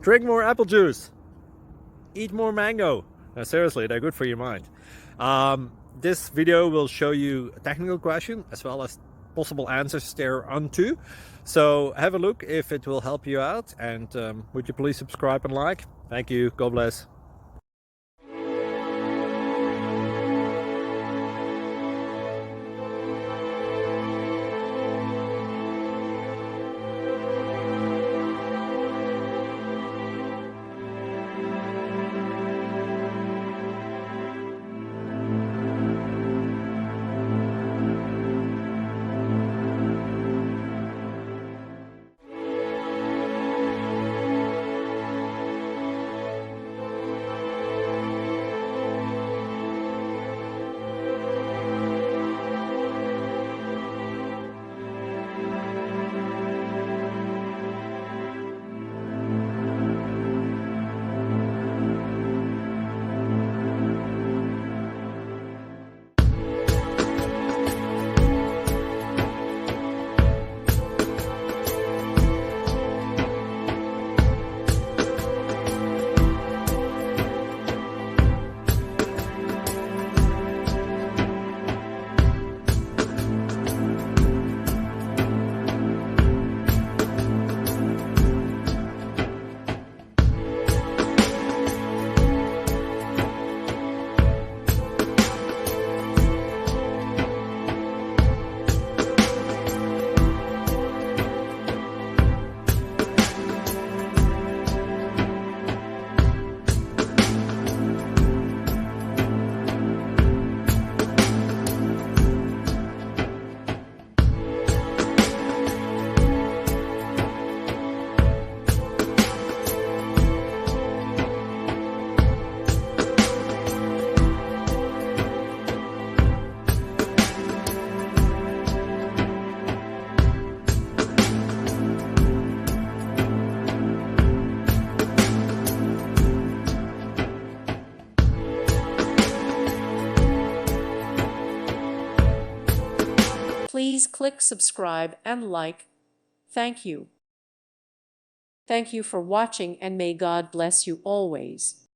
Drink more apple juice. Eat more mango. No, seriously, they're good for your mind. This video will show you a technical question as well as possible answers thereunto. So have a look if it will help you out, and would you please subscribe and like? Thank you. God bless. Please click subscribe and like. Thank you. Thank you for watching, and may God bless you always.